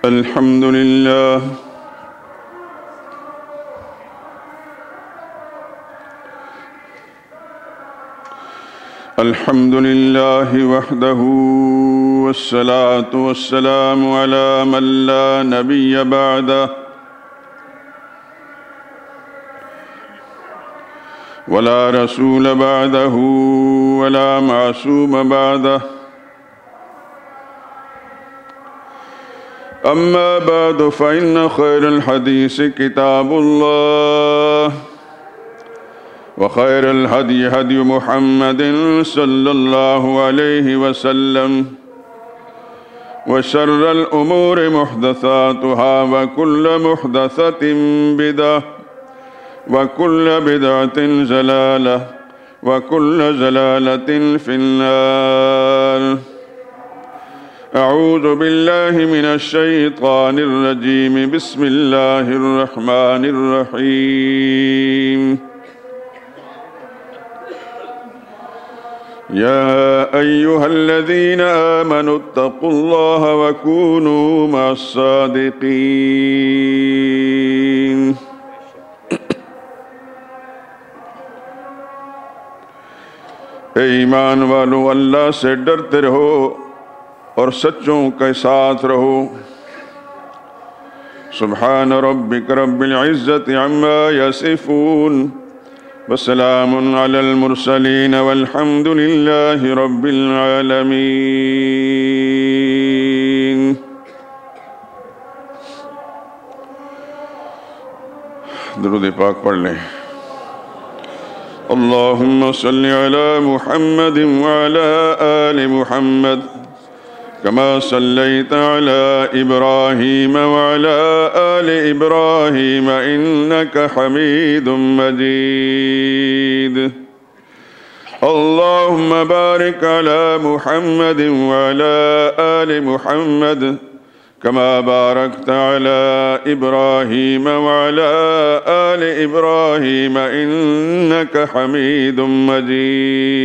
الحمد لله الحمد لله وحده والصلاة والسلام على من لا نبي بعده ولا رسول بعده ولا معصوم بعده أما بعد فإن خير الحديث كتاب الله وخير الهدي هدي محمد صلى الله عليه وسلم وشر الأمور محدثاتها وكل محدثة بدعة وكل بدعة ضلالة وكل ضلالة في النار. أعوذ بالله من الشيطان الرجيم. بسم الله الرحمن الرحيم. يا أيها الذين آمنوا اتقوا الله وكونوا مع الصادقين. اے ایمان والو، اللہ سے ڈرتے رہو اور سچوں کے ساتھ رہو. سبحان ربک رب العزت عما یصفون وسلام علی المرسلین والحمد للہ رب العالمین. درود پاک پڑھ لیں. اللہم صلی علی محمد وعلی آل محمد كما صليت على إبراهيم وعلى آل إبراهيم إنك حميد مجيد. اللهم بارك على محمد وعلى آل محمد كما باركت على إبراهيم وعلى آل إبراهيم إنك حميد مجيد.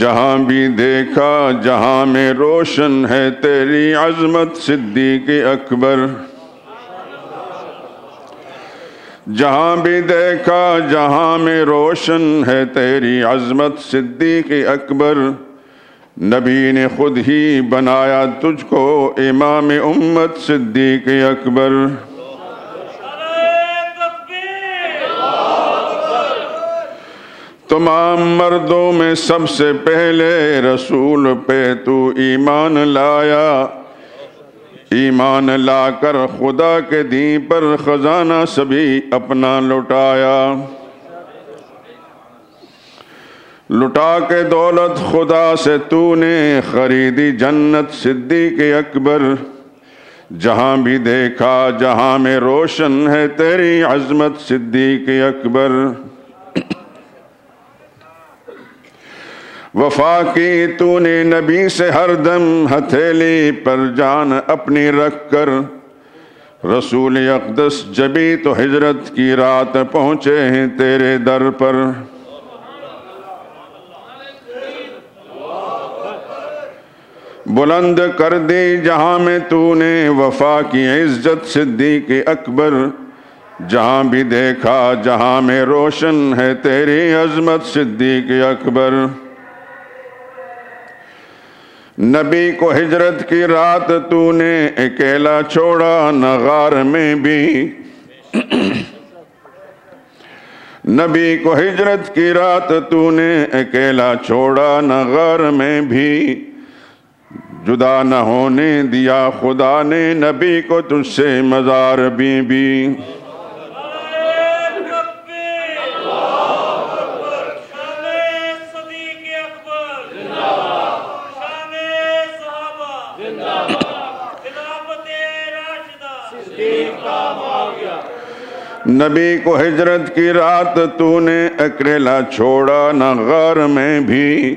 جہاں بھی دیکھا جہاں میں روشن ہے تیری عظمت صدیق اکبر. جہاں بھی دیکھا جہاں میں روشن ہے تیری عظمت صدیق اکبر. نبی نے خود ہی بنایا تجھ کو امام امت صدیق اکبر. تمام مردوں میں سب سے پہلے رسول پہ تو ایمان لایا. ایمان لا کر خدا کے دین پر خزانہ سبھی اپنا لٹایا. لٹا کے دولت خدا سے تو نے خریدی جنت صدیق اکبر. جہاں بھی دیکھا جہاں میں روشن ہے تیری عظمت صدیق اکبر. وفا کی تو نے نبی سے ہر دم ہتھیلی پر جان اپنی رکھ کر. رسول اقدس جبھی تو ہجرت کی رات پہنچے ہیں تیرے در پر. بلند کر دی جہاں میں تو نے وفا کی عزت صدیق اکبر. جہاں بھی دیکھا جہاں میں روشن ہے تیری عظمت صدیق اکبر. نبی کو ہجرت کی رات تو نے اکیلا چھوڑا نہ غار میں بھی. نبی کو ہجرت کی رات تو نے اکیلا چھوڑا نہ غار میں بھی. جدا نہ ہونے دیا خدا نے نبی کو تجھ سے مزار بھی. نبی کو ہجرت کی رات تو نے اکیلا چھوڑا نہ غار میں بھی،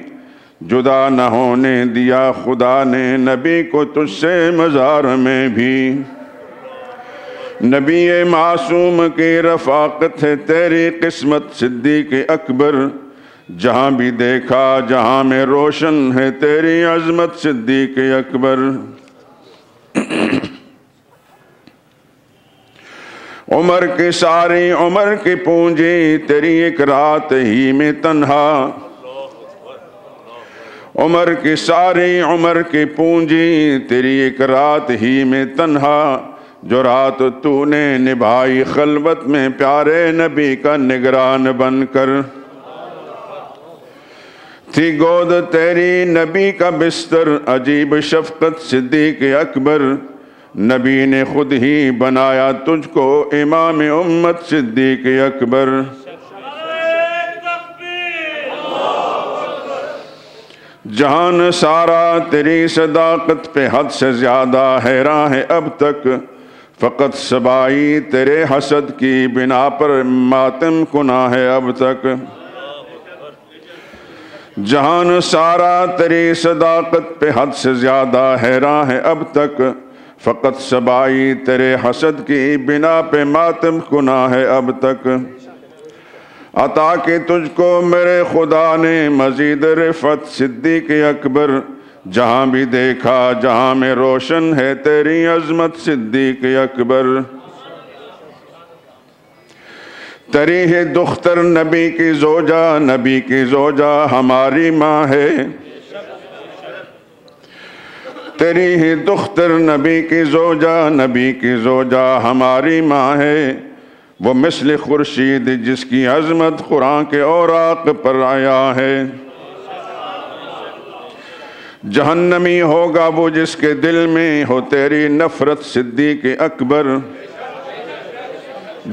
جدا نہ ہونے دیا خدا نے نبی کو تجھ سے مزار میں بھی۔ نبی معصوم کی رفاقت ہے تیری قسمت صدیق اکبر، جہاں بھی دیکھا جہاں میں روشن ہے تیری عظمت صدیق اکبر۔ عمر کی ساری عمر کی پونجی تیری ایک رات ہی میں تنہا، عمر کی ساری عمر کی پونجی تیری ایک رات ہی میں تنہا، جو رات تو نے نبھائی خلوت میں پیارے نبی کا نگران بن کر، تھی گود تیری نبی کا بستر عجیب شفقت صدیق اکبر، نبی نے خود ہی بنایا تجھ کو امام امت صدیق اکبر۔ جہان سارا تیری صداقت پہ حد سے زیادہ حیراں ہے اب تک، فقط سبائی تیرے حسد کی بنا پر ماتم کنا ہے اب تک۔ جہان سارا تیری صداقت پہ حد سے زیادہ حیراں ہے اب تک، فقط سبائی تیرے حسد کی بنا پہ ماتم کنا ہے اب تک۔ عطا کی تجھ کو میرے خدا نے مزید رفعت صدیق اکبر، جہاں بھی دیکھا جہاں میں روشن ہے تیری عظمت صدیق اکبر۔ تیری ہی دختر نبی کی زوجہ، نبی کی زوجہ ہماری ماں ہے، تیری ہی دختر نبی کی زوجہ، نبی کی زوجہ ہماری ماں ہے، وہ مثل خورشید جس کی عظمت قرآن کے اوراق پر آیا ہے۔ جہنمی ہوگا وہ جس کے دل میں ہو تیری نفرت صدیق اکبر،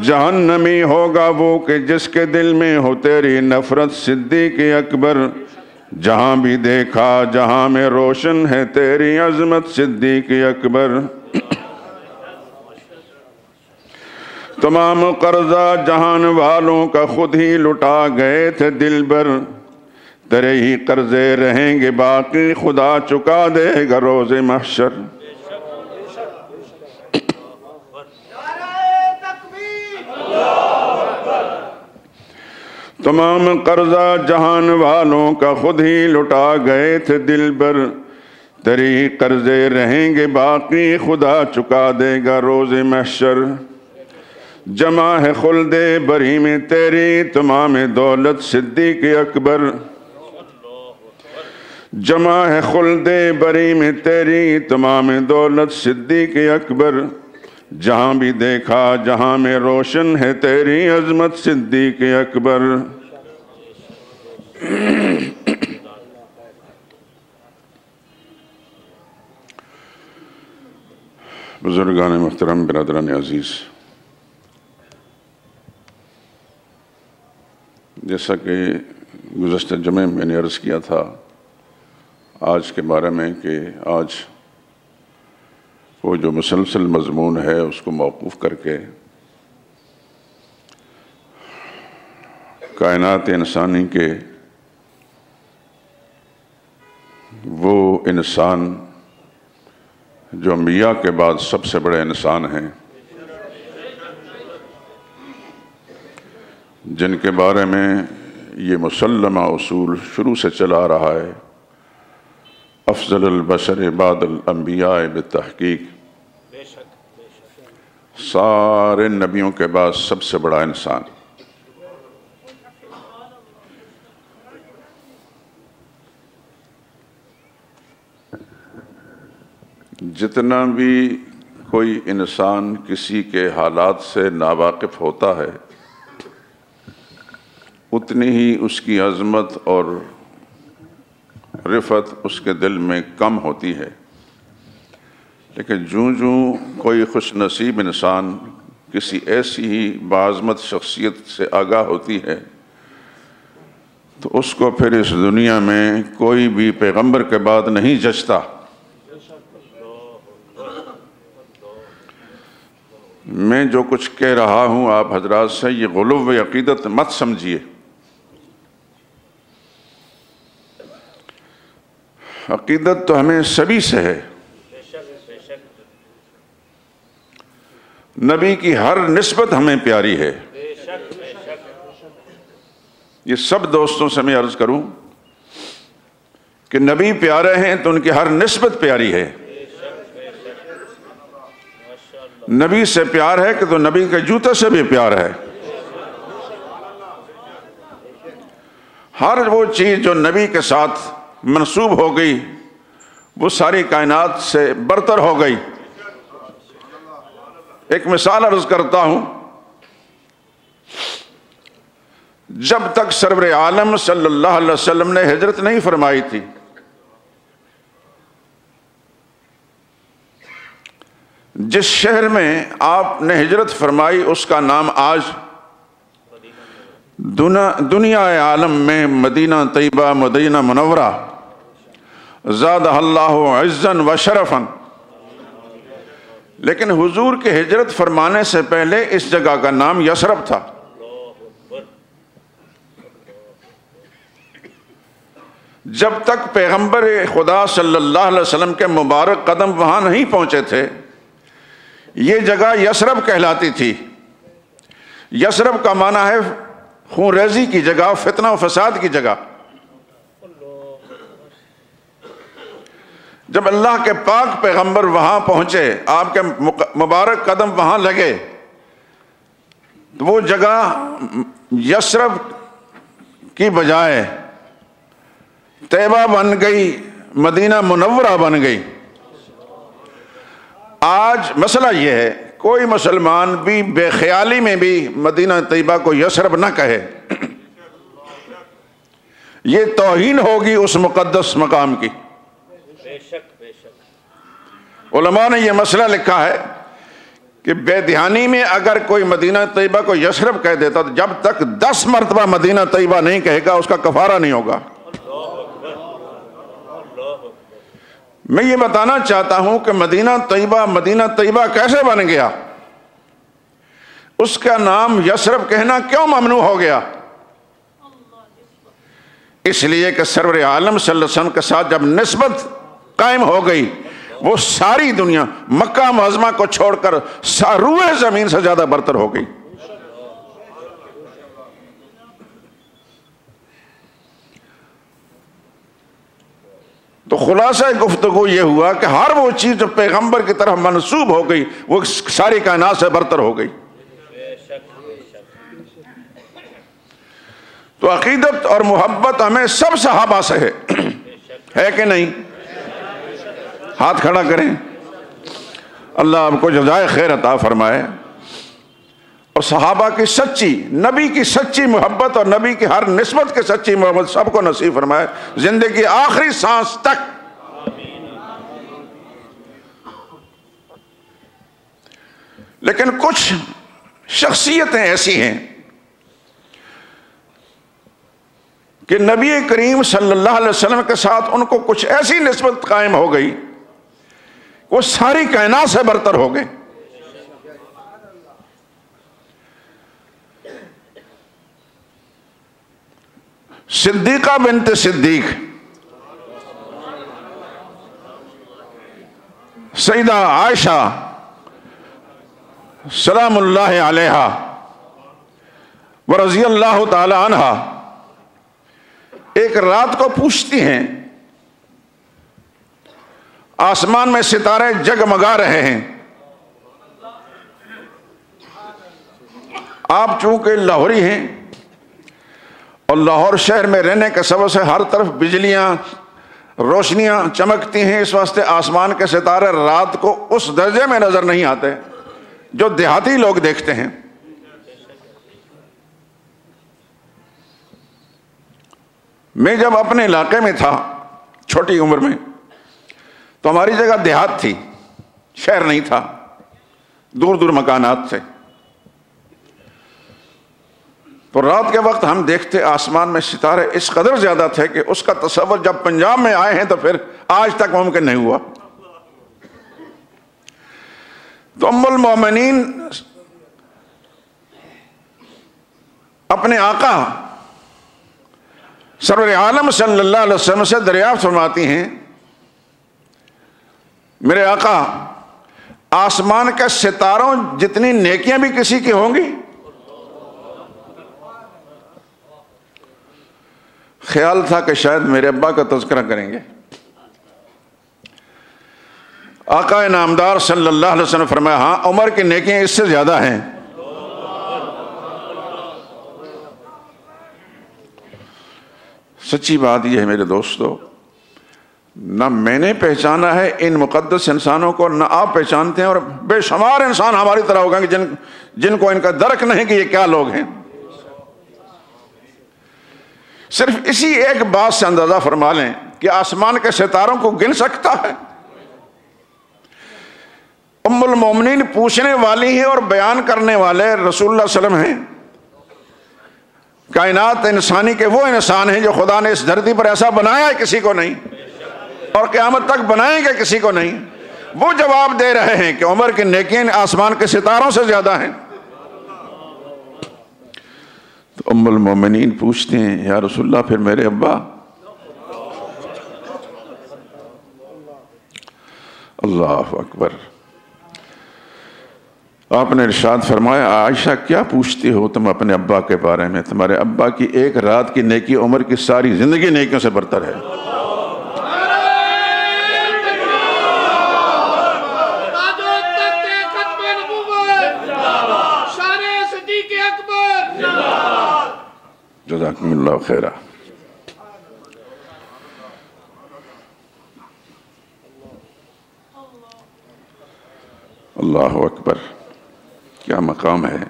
جہنمی ہوگا وہ کہ جس کے دل میں ہو تیری نفرت صدیق اکبر، جہاں بھی دیکھا جہاں میں روشن ہے تیری عظمت صدیق اکبر۔ تمام قرضہ جہان والوں کا خود ہی لٹا گئے تھے دلبر، تیرے ہی قرضے رہیں گے باقی خدا چکا دے گا روز محشر۔ تمام قرضہ جہان والوں کا خود ہی لٹا گئے تھے دلبر، تیرے ہی قرضے رہیں گے باقی خدا چکا دے گا روز محشر۔ جمع ہے خلد بری میں تیری تمام دولت صدیق اکبر، جمع ہے خلد بری میں تیری تمام دولت صدیق اکبر، جہاں بھی دیکھا جہاں میں روشن ہے تیری عظمت صدیق اکبر۔ بزرگان محترم، برادران عزیز، جیسا کہ گزشتہ جمعے میں نے عرض کیا تھا آج کے بارے میں کہ آج وہ جو مسلسل مضمون ہے اس کو موقوف کر کے کائنات انسانی کے وہ انسان جو انبیاء کے بعد سب سے بڑے انسان ہیں، جن کے بارے میں یہ مسلمہ اصول شروع سے چلا رہا ہے، افضل البشر بعد الانبیاء بالتحقیق، سارے نبیوں کے بعد سب سے بڑا انسان۔ جتنا بھی کوئی انسان کسی کے حالات سے ناواقف ہوتا ہے، اتنی ہی اس کی عظمت اور رفعت اس کے دل میں کم ہوتی ہے۔ لیکن جوں کوئی خوش نصیب انسان کسی ایسی ہی باعظمت شخصیت سے آگاہ ہوتی ہے تو اس کو پھر اس دنیا میں کوئی بھی پیغمبر کے بعد نہیں جچتا۔ میں جو کچھ کہہ رہا ہوں آپ حضرات سے، یہ غلو عقیدت مت سمجھیے۔ عقیدت تو ہمیں سبھی سے ہے، نبی کی ہر نسبت ہمیں پیاری ہے. یہ سب دوستوں سے میں عرض کروں کہ نبی پیارے ہیں تو ان کی ہر نسبت پیاری ہے. نبی سے پیار ہے کہ تو نبی کے جوتے سے بھی پیار ہے. ہر وہ چیز جو نبی کے ساتھ منسوب ہو گئی وہ ساری کائنات سے برتر ہو گئی. ایک مثال عرض کرتا ہوں. جب تک سرور عالم صلی اللہ علیہ وسلم نے ہجرت نہیں فرمائی تھی، جس شہر میں آپ نے ہجرت فرمائی اس کا نام آج دنیا عالم میں مدینہ طیبہ، مدینہ منورہ، زادہ اللہ عزا و شرفا. لیکن حضور کے ہجرت فرمانے سے پہلے اس جگہ کا نام یثرب تھا. جب تک پیغمبر خدا صلی اللہ علیہ وسلم کے مبارک قدم وہاں نہیں پہنچے تھے یہ جگہ یثرب کہلاتی تھی. یثرب کا معنی ہے خون ریزی کی جگہ، فتنہ و فساد کی جگہ. جب اللہ کے پاک پیغمبر وہاں پہنچے، آپ کے مبارک قدم وہاں لگے، تو وہ جگہ یثرب کی بجائے طیبہ بن گئی، مدینہ منورہ بن گئی. آج مسئلہ یہ ہے کوئی مسلمان بھی بے خیالی میں بھی مدینہ طیبہ کو یثرب نہ کہے، یہ توہین ہوگی اس مقدس مقام کی. علماء نے یہ مسئلہ لکھا ہے کہ بے دہانی میں اگر کوئی مدینہ طیبہ کو یثرب کہہ دیتا تو جب تک 10 مرتبہ مدینہ طیبہ نہیں کہے گا اس کا کفارہ نہیں ہوگا. میں یہ بتانا چاہتا ہوں کہ مدینہ طیبہ کیسے بن گیا، اس کا نام یثرب کہنا کیوں ممنوع ہو گیا؟ اس لیے کہ سرور عالم صلی اللہ علیہ وسلم کے ساتھ جب نسبت قائم ہو گئی وہ ساری دنیا مکہ معظمہ کو چھوڑ کر روئے زمین سے زیادہ برتر ہو گئی. تو خلاصہ گفتگو یہ ہوا کہ ہر وہ چیز جو پیغمبر کی طرف منسوب ہو گئی وہ ساری کائنات سے برتر ہو گئی. تو عقیدت اور محبت ہمیں سب صحابہ سے ہے کہ نہیں؟ ہاتھ کھڑا کریں. اللہ آپ کو جزائے خیر عطا فرمائے اور صحابہ کی سچی، نبی کی سچی محبت اور نبی کی ہر نسبت کے سچی محبت سب کو نصیب فرمائے زندگی کی آخری سانس تک. لیکن کچھ شخصیتیں ایسی ہیں کہ نبی کریم صلی اللہ علیہ وسلم کے ساتھ ان کو کچھ ایسی نسبت قائم ہو گئی وہ ساری کائنات سے برتر ہو گئے. صدیقہ بنت صدیق، سیدہ عائشہ سلام اللہ علیہا ورضی اللہ تعالی عنہا ایک رات کو پوچھتی ہیں، آسمان میں ستارے جگمگا رہے ہیں، آپ چونکہ لاہوری ہیں اور لاہور شہر میں رہنے کے سبب سے ہر طرف بجلیاں روشنیاں چمکتی ہیں، اس واسطے آسمان کے ستارے رات کو اس درجے میں نظر نہیں آتے جو دیہاتی لوگ دیکھتے ہیں. میں جب اپنے علاقے میں تھا چھوٹی عمر میں تو ہماری جگہ دیہات تھی، شہر نہیں تھا، دور دور مکانات تھے. تو رات کے وقت ہم دیکھتے آسمان میں ستارے اس قدر زیادہ تھے کہ اس کا تصور جب پنجاب میں آئے ہیں تو پھر آج تک ممکن نہیں ہوا. تو ام المومنین اپنے آقا سرور عالم صلی اللہ علیہ وسلم سے دریافت فرماتی ہیں، میرے آقا آسمان کے ستاروں جتنی نیکیاں بھی کسی کی ہوں گی. خیال تھا کہ شاید میرے ابا کا تذکرہ کریں گے. آقا نامدار صلی اللہ علیہ وسلم فرمایا ہاں عمر کی نیکیاں اس سے زیادہ ہیں. سچی بات یہ ہے میرے دوستو، نہ میں نے پہچانا ہے ان مقدس انسانوں کو، نہ آپ پہچانتے ہیں، اور بے شمار انسان ہماری طرح ہوگا کہ جن کو ان کا درک نہیں کہ یہ کیا لوگ ہیں. صرف اسی ایک بات سے اندازہ فرما لیں کہ آسمان کے ستاروں کو گن سکتا ہے. ام المومنین پوچھنے والی ہیں اور بیان کرنے والے رسول اللہ صلی اللہ علیہ وسلم ہیں. کائنات انسانی کے وہ انسان ہیں جو خدا نے اس دھرتی پر ایسا بنایا ہے کسی کو نہیں، اور قیامت تک بنائیں گے کسی کو نہیں. وہ جواب دے رہے ہیں کہ عمر کی نیکیاں آسمان کے ستاروں سے زیادہ ہیں. تو ام المومنین پوچھتے ہیں یا رسول اللہ پھر میرے ابا؟ اللہ اکبر. آپ نے ارشاد فرمایا عائشہ کیا پوچھتی ہو تم اپنے ابا کے بارے میں؟ تمہارے ابا کی ایک رات کی نیکی عمر کی ساری زندگی نیکیوں سے برتر ہے. جزاکم اللہ خیرہ. اللہ اکبر، کیا مقام ہے.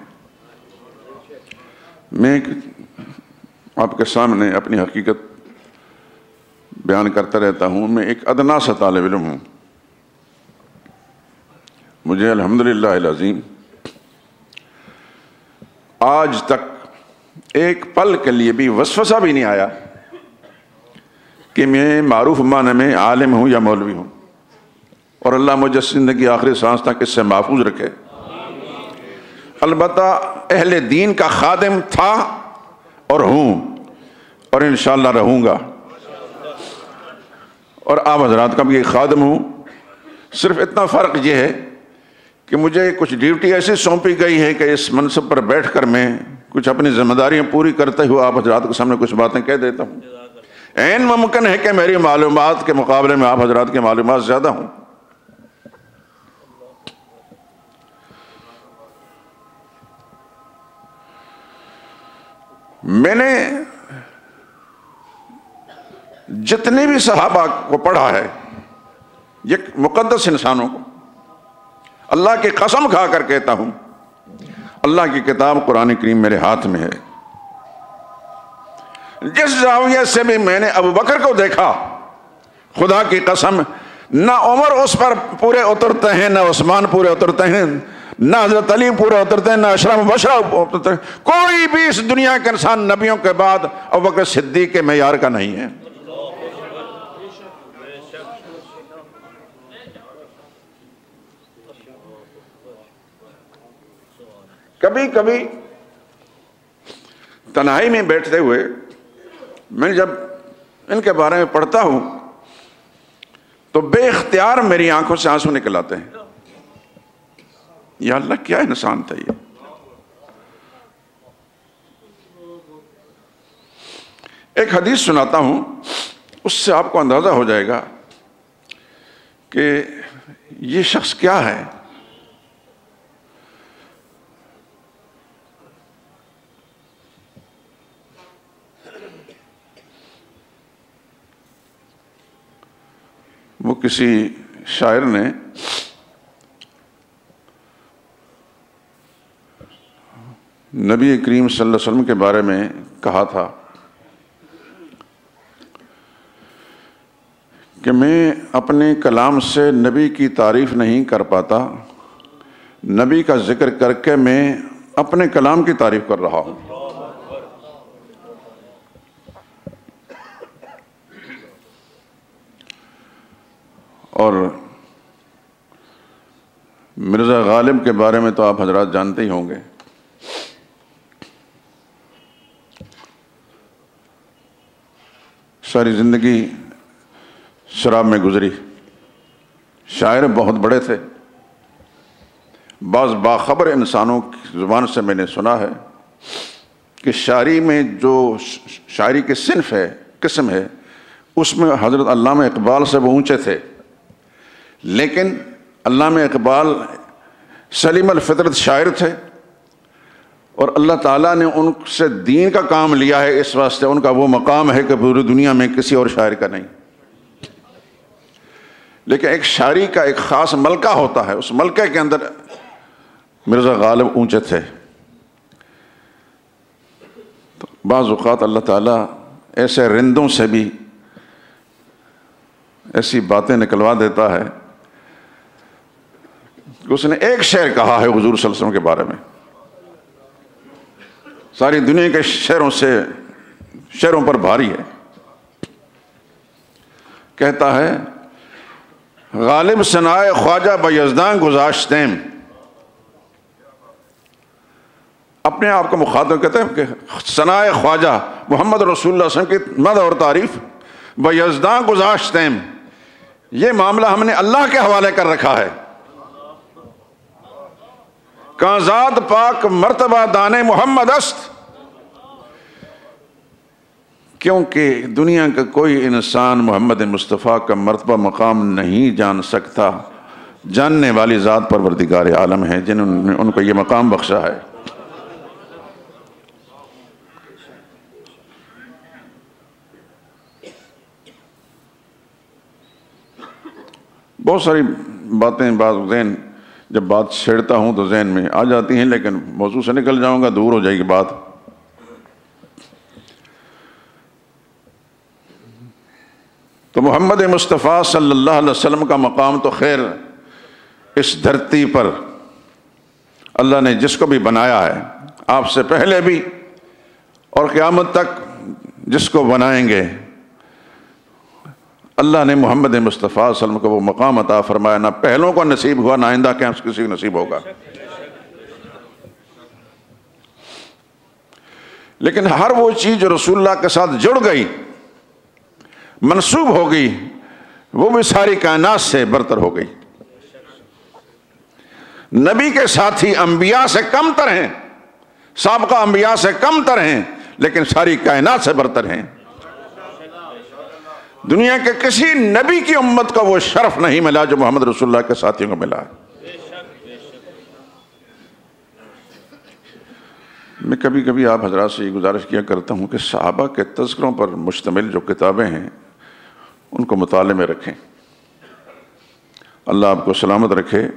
میں آپ کے سامنے اپنی حقیقت بیان کرتا رہتا ہوں. میں ایک ادنا سا طالب علم ہوں. مجھے الحمدللہ العظیم آج تک ایک پل کے لیے بھی وسوسہ بھی نہیں آیا کہ میں معروف معنی میں عالم ہوں یا مولوی ہوں، اور اللہ مجھے زندگی آخری سانس تک اس سے محفوظ رکھے. البتہ اہل دین کا خادم تھا اور ہوں، اور انشاءاللہ رہوں گا، اور آپ حضرات کا بھی ایک خادم ہوں. صرف اتنا فرق یہ ہے کہ مجھے کچھ ڈیوٹی ایسی سونپی گئی ہے کہ اس منصب پر بیٹھ کر میں کچھ اپنی ذمہ داریاں پوری کرتے ہوئے آپ حضرات کے سامنے کچھ باتیں کہہ دیتا ہوں. عین ممکن ہے کہ میری معلومات کے مقابلے میں آپ حضرات کی معلومات زیادہ ہوں. میں نے جتنے بھی صحابہ کو پڑھا ہے، یہ مقدس انسانوں کو، اللہ کی قسم کھا کر کہتا ہوں، اللہ کی کتاب قرآن کریم میرے ہاتھ میں ہے. جس زاویہ سے بھی میں نے ابو بکر کو دیکھا، خدا کی قسم نہ عمر اس پر پورے اترتے ہیں، نہ عثمان پورے اترتے ہیں، نہ حضرت علی پورے اترتے ہیں، نہ اشرف مبشرہ اترتے ہیں. کوئی بھی اس دنیا کے انسان نبیوں کے بعد ابو بکر صدیق کے معیار کا نہیں ہے. کبھی کبھی تنہائی میں بیٹھتے ہوئے میں جب ان کے بارے میں پڑھتا ہوں تو بے اختیار میری آنکھوں سے آنسو نکل آتے ہیں. یا اللہ کیا انسان تھا یہ. ایک حدیث سناتا ہوں، اس سے آپ کو اندازہ ہو جائے گا کہ یہ شخص کیا ہے. وہ کسی شاعر نے نبی کریم صلی اللہ علیہ وسلم کے بارے میں کہا تھا کہ میں اپنے کلام سے نبی کی تعریف نہیں کر پاتا، نبی کا ذکر کر کے میں اپنے کلام کی تعریف کر رہا ہوں. اور مرزا غالب کے بارے میں تو آپ حضرات جانتے ہی ہوں گے. ساری زندگی شراب میں گزری. شاعر بہت بڑے تھے، بعض باخبر انسانوں کی زبان سے میں نے سنا ہے کہ شاعری میں جو شاعری کی صنف ہے، قسم ہے، اس میں حضرت علامہ اقبال سے وہ اونچے تھے، لیکن علامہ اقبال سلیم الفطرت شاعر تھے، اور اللہ تعالیٰ نے ان سے دین کا کام لیا ہے، اس واسطے ان کا وہ مقام ہے کہ پوری دنیا میں کسی اور شاعر کا نہیں۔ لیکن ایک شاعری کا ایک خاص ملکہ ہوتا ہے، اس ملکے کے اندر مرزا غالب اونچے تھے۔ تو بعض اوقات اللہ تعالیٰ ایسے رندوں سے بھی ایسی باتیں نکلوا دیتا ہے کہ اس نے ایک شعر کہا ہے حضور صلی اللہ علیہ وسلم کے بارے میں، ساری دنیا کے شعروں پر بھاری ہے۔ کہتا ہے غالب ثنائے خواجہ بیزداں گذاشتیم، اپنے آپ کو مخاطب کہتے ہیں کہ ثنائے خواجہ محمد رسول اللہ صلی اللہ علیہ وسلم کی مدح اور تعریف، بیزداں گذاشتیم، یہ معاملہ ہم نے اللہ کے حوالے کر رکھا ہے۔ کاں ذات پاک مرتبہ دانے محمد است، کیونکہ دنیا کا کوئی انسان محمد مصطفیٰ کا مرتبہ مقام نہیں جان سکتا، جاننے والی ذات پروردگار عالم ہے جنہوں نے ان کو یہ مقام بخشا ہے۔ بہت ساری باتیں بعض ذہن جب بات چھیڑتا ہوں تو ذہن میں آ جاتی ہیں، لیکن موضوع سے نکل جاؤں گا دور ہو جائے گی بات۔ تو محمد مصطفیٰ صلی اللہ علیہ وسلم کا مقام تو خیر اس دھرتی پر اللہ نے جس کو بھی بنایا ہے، آپ سے پہلے بھی اور قیامت تک جس کو بنائیں گے، اللہ نے محمد مصطفیٰ صلی اللہ علیہ وسلم کو وہ مقام عطا فرمایا، نہ پہلوں کو نصیب ہوا، نہ آئندہ کے کسی کو نصیب ہوگا۔ لیکن ہر وہ چیز جو رسول اللہ کے ساتھ جڑ گئی، منسوب ہو گئی، وہ بھی ساری کائنات سے برتر ہو گئی۔ نبی کے ساتھی انبیاء سے کم تر ہیں، سابقہ انبیاء سے کم تر ہیں، لیکن ساری کائنات سے برتر ہیں۔ دنیا کے کسی نبی کی امت کو وہ شرف نہیں ملا جو محمد رسول اللہ کے ساتھیوں کو ملا ہے۔ میں کبھی کبھی آپ حضرات سے یہ گزارش کیا کرتا ہوں کہ صحابہ کے تذکروں پر مشتمل جو کتابیں ہیں ان کو مطالعے میں رکھیں۔ اللہ آپ کو سلامت رکھے،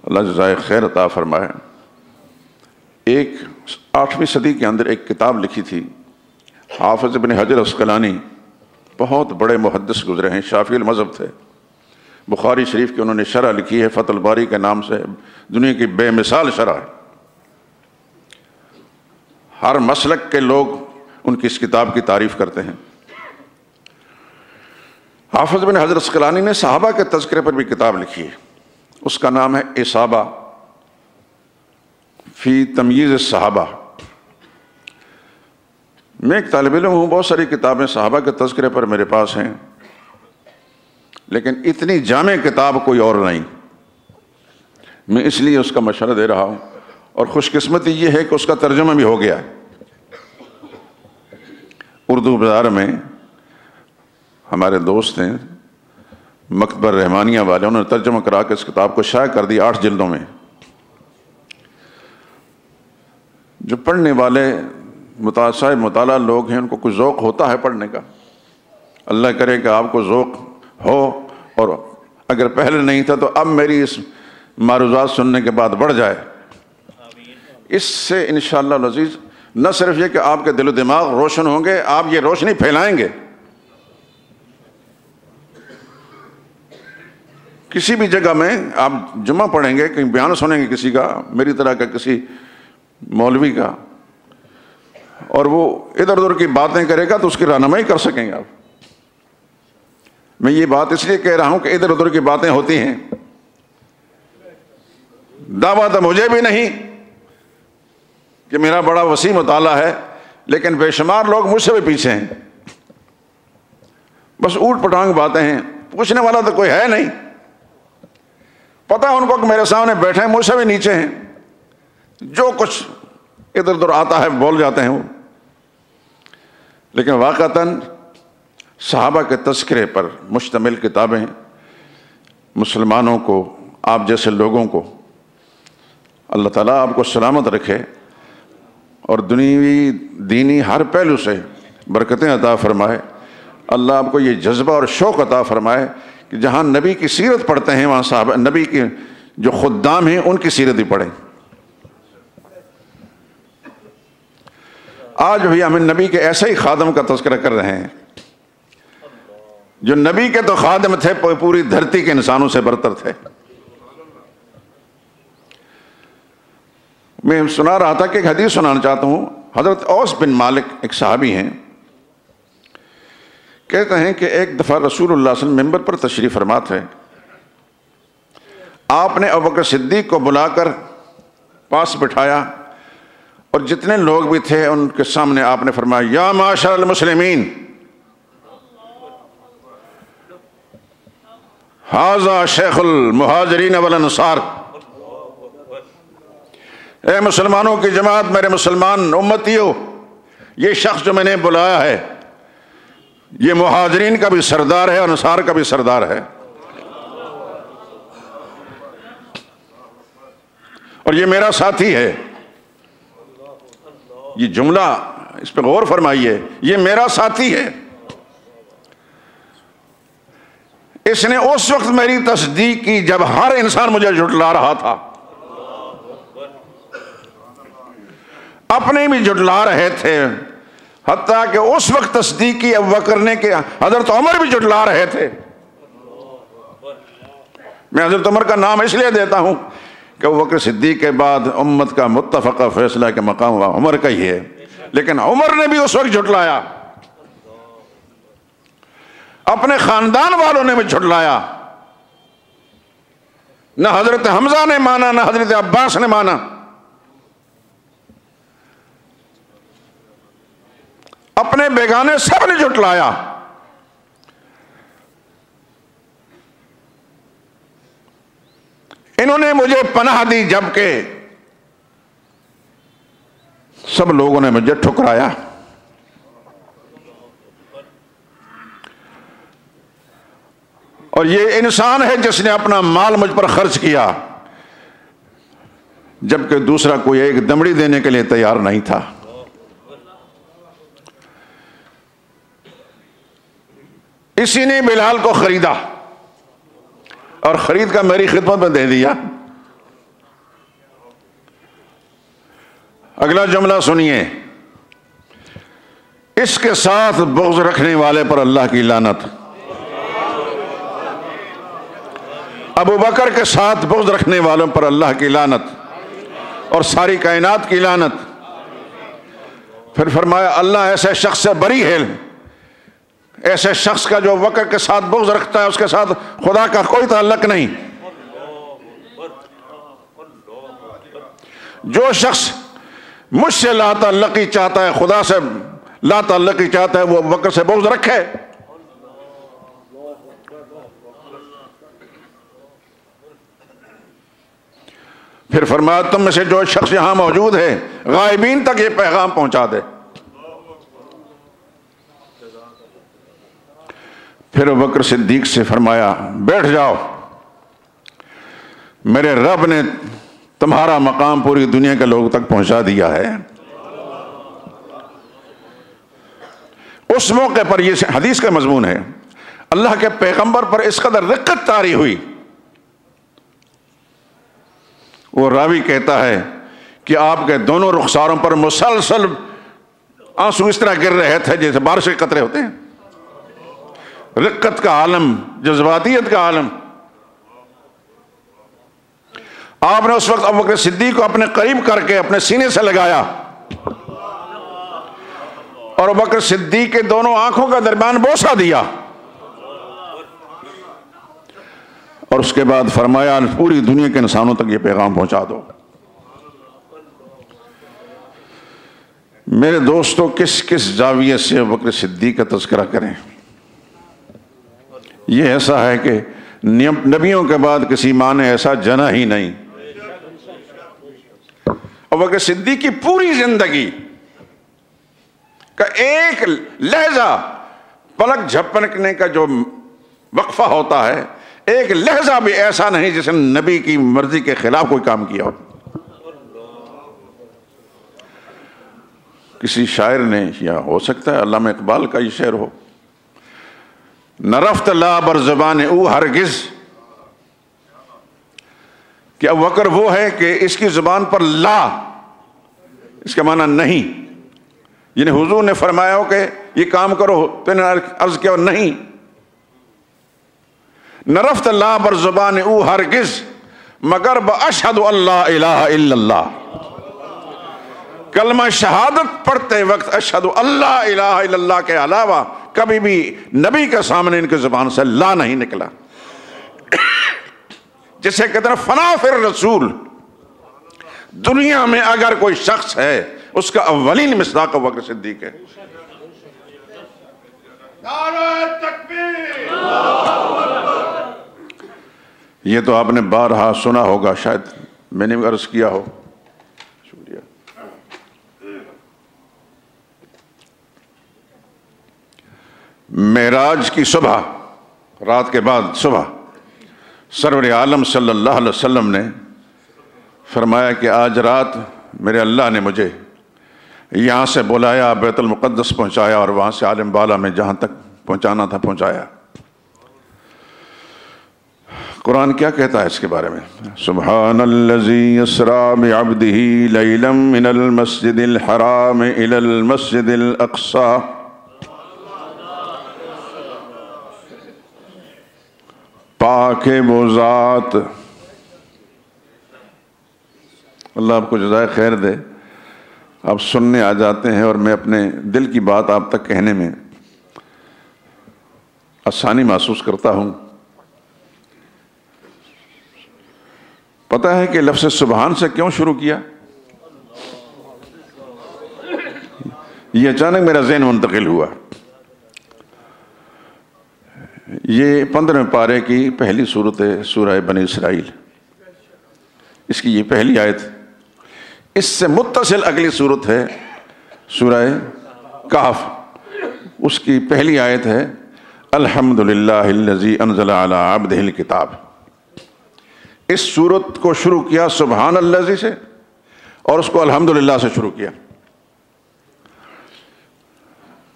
اللہ جزائے خیر عطا فرمائے۔ ایک 8ویں صدی کے اندر ایک کتاب لکھی تھی حافظ ابن حجر عسقلانی، بہت بڑے محدث گزرے ہیں، شافعی المذہب تھے۔ بخاری شریف کی انہوں نے شرح لکھی ہے فتح الباری کے نام سے، دنیا کی بے مثال شرح ہے۔ ہر مسلک کے لوگ ان کی اس کتاب کی تعریف کرتے ہیں۔ حافظ بن حجر عسقلانی نے صحابہ کے تذکرے پر بھی کتاب لکھی ہے، اس کا نام ہے اصابہ فی تمییز الصحابہ۔ میں ایک طالب علم ہوں، بہت ساری کتابیں صحابہ کے تذکرے پر میرے پاس ہیں، لیکن اتنی جامع کتاب کوئی اور نہیں۔ میں اس لیے اس کا مشورہ دے رہا ہوں، اور خوش قسمتی یہ ہے کہ اس کا ترجمہ بھی ہو گیا ہے۔ اردو بازار میں ہمارے دوست ہیں مکتبہ رحمانیہ والے، انہوں نے ترجمہ کرا کے اس کتاب کو شائع کر دی 8 جلدوں میں۔ جو پڑھنے والے مطالعہ لوگ ہیں ان کو کچھ ذوق ہوتا ہے پڑھنے کا، اللہ کرے کہ آپ کو ذوق ہو، اور اگر پہلے نہیں تھا تو اب میری اس معروضات سننے کے بعد بڑھ جائے۔ اس سے انشاءاللہ العزیز نہ صرف یہ کہ آپ کے دل و دماغ روشن ہوں گے، آپ یہ روشنی پھیلائیں گے۔ کسی بھی جگہ میں آپ جمعہ پڑھیں گے، کہیں بیان سنیں گے کسی کا، میری طرح کا کسی مولوی کا، اور وہ ادھر ادھر کی باتیں کرے گا تو اس کی رہنمائی کر سکیں گے آپ۔ میں یہ بات اس لیے کہہ رہا ہوں کہ ادھر ادھر کی باتیں ہوتی ہیں، دعویٰ تو مجھے بھی نہیں کہ میرا بڑا وسیع مطالعہ ہے، لیکن بے شمار لوگ مجھ سے بھی پیچھے ہیں، بس اوٹ پٹانگ باتیں ہیں، پوچھنے والا تو کوئی ہے نہیں۔ پتا ان کو کہ میرے سامنے بیٹھے ہیں، مجھ سے بھی نیچے ہیں، جو کچھ ادھر ادھر آتا ہے بول جاتے ہیں وہ. لیکن واقعتاً صحابہ کے تذکرے پر مشتمل کتابیں مسلمانوں کو، آپ جیسے لوگوں کو اللہ تعالیٰ آپ کو سلامت رکھے اور دنیوی دینی ہر پہلو سے برکتیں عطا فرمائے. اللہ آپ کو یہ جذبہ اور شوق عطا فرمائے کہ جہاں نبی کی سیرت پڑھتے ہیں وہاں صحابہ نبی کے جو خدام ہیں ان کی سیرت ہی پڑھیں. آج بھی ہم نبی کے ایسے ہی خادم کا تذکرہ کر رہے ہیں جو نبی کے تو خادم تھے، پوری دھرتی کے انسانوں سے برتر تھے. میں سنا رہا تھا کہ ایک حدیث سنانا چاہتا ہوں. حضرت اوس بن مالک ایک صحابی ہیں، کہتے ہیں کہ ایک دفعہ رسول اللہ صلی اللہ علیہ وسلم ممبر پر تشریف فرما تھے. آپ نے ابوبکر صدیق کو بلا کر پاس بٹھایا اور جتنے لوگ بھی تھے ان کے سامنے آپ نے فرمایا یا معاشر المسلمین ھذا شیخ المہاجرین والانصار. اے مسلمانوں کی جماعت، میرے مسلمان امتیوں، یہ شخص جو میں نے بلایا ہے یہ مہاجرین کا بھی سردار ہے اور انصار کا بھی سردار ہے، اور یہ میرا ساتھی ہے. یہ جملہ اس پہ غور فرمائیے، یہ میرا ساتھی ہے. اس نے اس وقت میری تصدیق کی جب ہر انسان مجھے جھٹلا رہا تھا، اپنے بھی جھٹلا رہے تھے، حتیٰ کہ اس وقت تصدیق کی ابوبکر نے کہ حضرت عمر بھی جھٹلا رہے تھے. میں حضرت عمر کا نام اس لیے دیتا ہوں کہ ابوبکر صدیق کے بعد امت کا متفقہ فیصلہ کے مقام عمر کا ہی ہے، لیکن عمر نے بھی اس وقت جھٹلایا، اپنے خاندان والوں نے بھی جھٹلایا. نہ حضرت حمزہ نے مانا، نہ حضرت عباس نے مانا. اپنے بیگانے سب نے جھٹلایا. انہوں نے مجھے پناہ دی جبکہ سب لوگوں نے مجھے ٹھکرایا. اور یہ انسان ہے جس نے اپنا مال مجھ پر خرچ کیا جبکہ دوسرا کوئی ایک دمڑی دینے کے لیے تیار نہیں تھا. اسی نے بلال کو خریدا اور خرید کر میری خدمت میں دے دیا. اگلا جملہ سنیے، اس کے ساتھ بغض رکھنے والے پر اللہ کی لعنت. ابو بکر کے ساتھ بغض رکھنے والوں پر اللہ کی لعنت اور ساری کائنات کی لعنت. پھر فرمایا اللہ ایسے شخص سے بری ہے، ایسے شخص کا جو بکر کے ساتھ بغض رکھتا ہے اس کے ساتھ خدا کا کوئی تعلق نہیں. جو شخص مجھ سے لا تعلقی چاہتا ہے، خدا سے لا تعلقی چاہتا ہے، وہ بکر سے بغض رکھے. پھر فرمایا تم میں سے جو شخص یہاں موجود ہے غائبین تک یہ پیغام پہنچا دے. پھر ابوبکر صدیق سے فرمایا بیٹھ جاؤ، میرے رب نے تمہارا مقام پوری دنیا کے لوگوں تک پہنچا دیا ہے. اس موقع پر یہ حدیث کا مضمون ہے، اللہ کے پیغمبر پر اس قدر رقت طاری ہوئی. وہ راوی کہتا ہے کہ آپ کے دونوں رخساروں پر مسلسل آنسو اس طرح گر رہے تھے جیسے بارش کے قطرے ہوتے ہیں. رقت کا عالم، جذباتیت کا عالم. آپ نے اس وقت ابوبکر صدیق کو اپنے قریب کر کے اپنے سینے سے لگایا اور ابوبکر صدیق کے دونوں آنکھوں کا درمیان بوسہ دیا اور اس کے بعد فرمایا پوری دنیا کے انسانوں تک یہ پیغام پہنچا دو. میرے دوستو، کس کس زاویے سے ابوبکر صدیق کا تذکرہ کریں؟ یہ ایسا ہے کہ نبیوں کے بعد کسی ماں نے ایسا جنا ہی نہیں. ابو بکر صدیق کی پوری زندگی کا ایک لہجہ پلک جھپکنے کا جو وقفہ ہوتا ہے، ایک لہجہ بھی ایسا نہیں جس نے نبی کی مرضی کے خلاف کوئی کام کیا ہو. کسی شاعر نے، یا ہو سکتا ہے علامہ اقبال کا یہ شعر ہو، نہ رفت لا بر زبان او ہرگز، کہ ابو بکر وہ ہے کہ اس کی زبان پر لا اس کا معنی نہیں، یعنی حضور نے فرمایا ہو کہ یہ کام کرو تو انہوں نے عرض کیا نہیں. نہ رفت لا بر زبان او ہرگز مگر باشہد اللہ الہ الا اللہ، کلمہ شہادت پڑھتے وقت اشہد اللہ الہ الا اللہ کے علاوہ کبھی بھی نبی کے سامنے ان کی زبان سے لا نہیں نکلا. جسے کہتے ہیں فنا فی الرسول، دنیا میں اگر کوئی شخص ہے اس کا اولین مصداق ابو بکر صدیق ہے. نعرہ تکبیر. یہ تو آپ نے بارہا سنا ہوگا، شاید میں نے عرض کیا ہو. شکریہ. معراج کی صبح، رات کے بعد صبح، سرور عالم صلی اللہ علیہ وسلم نے فرمایا کہ آج رات میرے اللہ نے مجھے یہاں سے بلایا، بیت المقدس پہنچایا، اور وہاں سے عالم بالا میں جہاں تک پہنچانا تھا پہنچایا. قرآن کیا کہتا ہے اس کے بارے میں؟ سبحان الذی اسریٰ بعبدہ لیلا من المسجد الحرام الی المسجد الاقصی. پاک وہ ذات، اللہ آپ کو جزائے خیر دے. آپ سننے آ جاتے ہیں اور میں اپنے دل کی بات آپ تک کہنے میں آسانی محسوس کرتا ہوں. پتہ ہے کہ لفظ سبحان سے کیوں شروع کیا؟ یہ اچانک میرا ذہن منتقل ہوا. یہ 15ویں پارے کی پہلی صورت ہے، سورہ بنی اسرائیل. اس کی یہ پہلی آیت. اس سے متصل اگلی صورت ہے سورہ کہف. اس کی پہلی آیت ہے الحمدللہ الذی انزل علی عبدہ الکتاب. اس صورت کو شروع کیا سبحان الذی سے اور اس کو الحمدللہ سے شروع کیا.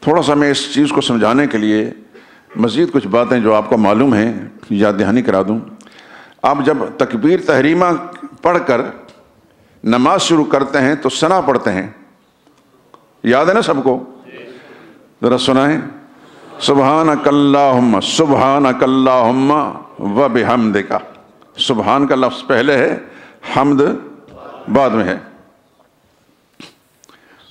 تھوڑا سا میں اس چیز کو سمجھانے کے لیے مزید کچھ باتیں جو آپ کو معلوم ہیں یاد دہانی کرا دوں. آپ جب تکبیر تحریمہ پڑھ کر نماز شروع کرتے ہیں تو ثنا پڑھتے ہیں، یاد ہے نا سب کو؟ ذرا سنائیں. سبحانک اللہم، سبحانک اللہم و بحمدک. سبحان کا لفظ پہلے ہے، حمد بعد میں ہے.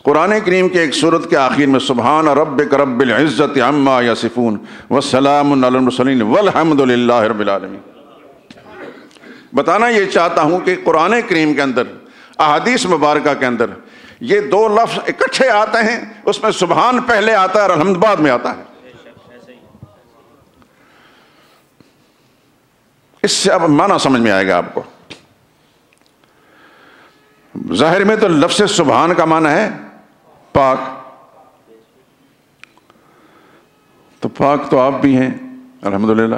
قرآن کریم کے ایک سورت کے آخر میں سبحان ربک رب العزت عما یصفون وسلام علی المرسلین والحمد للہ رب العالمین. بتانا یہ چاہتا ہوں کہ قرآن کریم کے اندر، احادیث مبارکہ کے اندر یہ دو لفظ اکٹھے آتے ہیں، اس میں سبحان پہلے آتا ہے اور الحمد بعد میں آتا ہے. اس سے اب معنی سمجھ میں آئے گا آپ کو. ظاہر میں تو لفظ سبحان کا معنی ہے پاک. تو پاک تو آپ بھی ہیں الحمدللہ.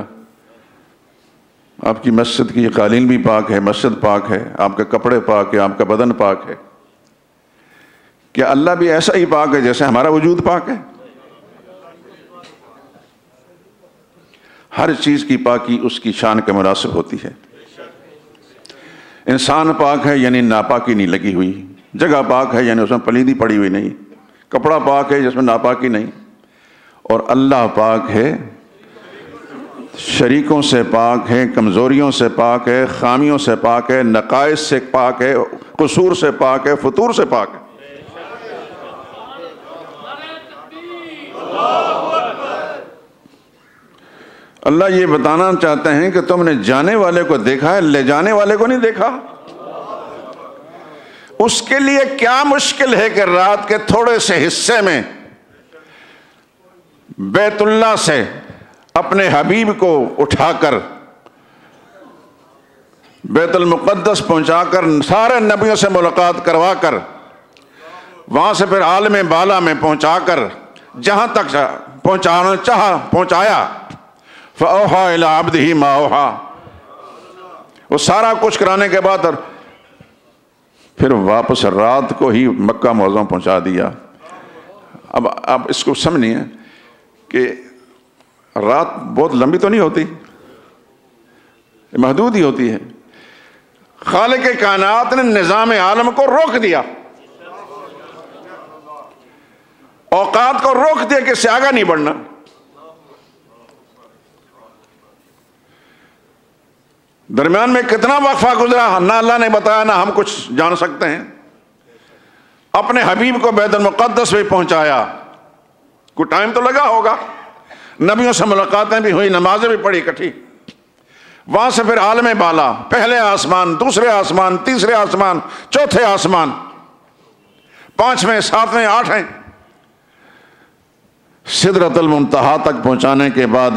آپ کی مسجد کی قالین بھی پاک ہے، مسجد پاک ہے، آپ کے کپڑے پاک ہے، آپ کا بدن پاک ہے. کیا اللہ بھی ایسا ہی پاک ہے جیسے ہمارا وجود پاک ہے؟ ہر چیز کی پاکی اس کی شان کے مناسب ہوتی ہے. انسان پاک ہے یعنی ناپاکی نہیں لگی ہوئی، جگہ پاک ہے یعنی اس میں پلیدی پڑی ہوئی نہیں، کپڑا پاک ہے جس میں ناپاکی نہیں. اور اللہ پاک ہے، شریکوں سے پاک ہے، کمزوریوں سے پاک ہے، خامیوں سے پاک ہے، نقائص سے پاک ہے، قصور سے پاک ہے، فطور سے پاک ہے. اللہ یہ بتانا چاہتے ہیں کہ تم نے جانے والے کو دیکھا ہے، لے جانے والے کو نہیں دیکھا. اس کے لیے کیا مشکل ہے کہ رات کے تھوڑے سے حصے میں بیت اللہ سے اپنے حبیب کو اٹھا کر بیت المقدس پہنچا کر سارے نبیوں سے ملاقات کروا کر وہاں سے پھر عالم بالا میں پہنچا کر جہاں تک پہنچانا چاہا پہنچایا. فَأَوْحَىٰ إِلَىٰ عَبْدِهِ مَا أَوْحَىٰ. وہ سارا کچھ کرانے کے بعد پھر واپس رات کو ہی مکہ معظم پہنچا دیا. اب اس کو سمجھنی ہے کہ رات بہت لمبی تو نہیں ہوتی، محدود ہی ہوتی ہے. خالق کائنات نے نظام عالم کو روک دیا، اوقات کو روک دیا کہ اس سے آگے نہیں بڑھنا. درمیان میں کتنا وقفہ گزرا نہ اللہ نے بتایا نہ ہم کچھ جان سکتے ہیں. اپنے حبیب کو بیت المقدس میں پہنچایا، کوئی ٹائم تو لگا ہوگا، نبیوں سے ملاقاتیں بھی ہوئی، نمازیں بھی پڑھی اکٹھی. وہاں سے پھر عالم بالا، پہلے آسمان، دوسرے آسمان، تیسرے آسمان، چوتھے آسمان، پانچویں، ساتویں، آٹھویں، سدرۃ المنتہا تک پہنچانے کے بعد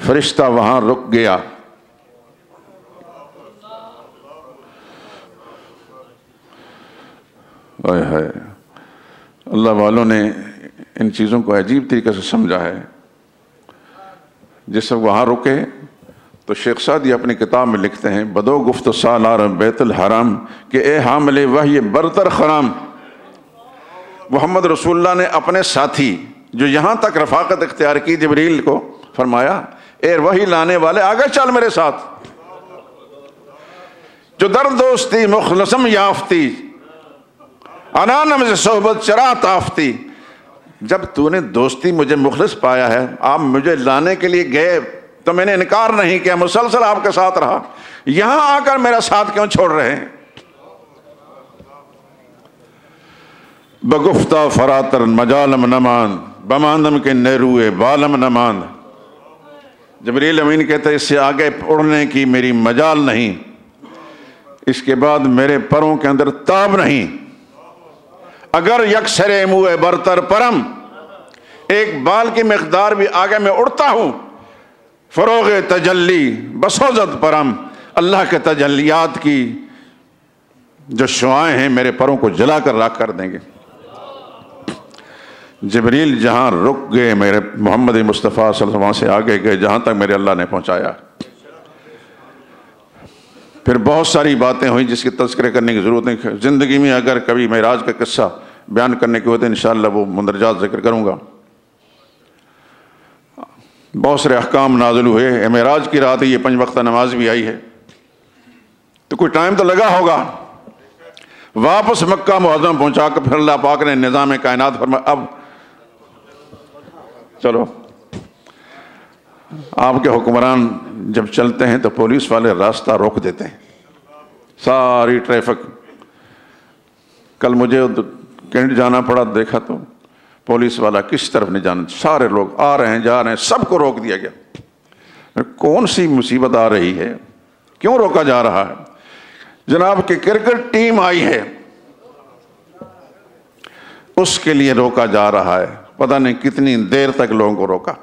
فرشتہ وہاں رک گیا. اللہ والوں نے ان چیزوں کو عجیب طریقے سے سمجھا ہے. جس وقت وہاں رکے تو شیخ سعدی اپنی کتاب میں لکھتے ہیں بدو گفت سالار بیت الحرام کہ اے حامل وحی برتر خرام. محمد رسول اللہ نے اپنے ساتھی جو یہاں تک رفاقت اختیار کی جبریل کو فرمایا اے وحی لانے والے آگے چل میرے ساتھ. جو در دوستی مخلصم یافتی انانم سے صحبت چرا تافتی. جب تو نے دوستی مجھے مخلص پایا ہے، آپ مجھے لانے کے لیے گئے تو میں نے انکار نہیں کیا، مسلسل آپ کے ساتھ رہا، یہاں آ کر میرا ساتھ کیوں چھوڑ رہے ہیں؟ بگفتہ فراتر مجالم نمان بماندم کے نیروئے بالم نمان. جبریل امین کہتے ہیں اس سے آگے اڑنے کی میری مجال نہیں، اس کے بعد میرے پروں کے اندر تاب نہیں. اگر یکسر موئے برتر پرم، ایک بال کی مقدار بھی آگے میں اڑتا ہوں. فروغ تجلی بسوزت پرم، اللہ کے تجلیات کی جو شعائیں ہیں میرے پروں کو جلا کر راکھ کر دیں گے. جبریل جہاں رک گئے میرے محمد مصطفیٰ صلی اللہ علیہ وسلم وہاں سے آگے گئے جہاں تک میرے اللہ نے پہنچایا. پھر بہت ساری باتیں ہوئیں جس کی تذکرے کرنے کی ضرورت نہیں. زندگی میں اگر کبھی معراج کا قصہ بیان کرنے کے ہوتے انشاءاللہ وہ مندرجات ذکر کروں گا. بہت سارے احکام نازل ہوئے. معراج کی رات یہ 5 وقتہ نماز بھی آئی ہے، تو کوئی ٹائم تو لگا ہوگا. واپس مکہ معظم پہنچا کر پھر اللہ پاک نے نظام کائنات فرمایا اب چلو. آپ کے حکمران جب چلتے ہیں تو پولیس والے راستہ روک دیتے ہیں، ساری ٹریفک. کل مجھے کینٹ جانا پڑا، دیکھا تو پولیس والا کس طرف نہیں جانا، سارے لوگ آ رہے ہیں جا رہے ہیں، سب کو روک دیا گیا. کون سی مصیبت آ رہی ہے، کیوں روکا جا رہا ہے؟ جناب کہ کرکٹ ٹیم آئی ہے اس کے لیے روکا جا رہا ہے. پتہ نہیں کتنی دیر تک لوگوں کو روکا.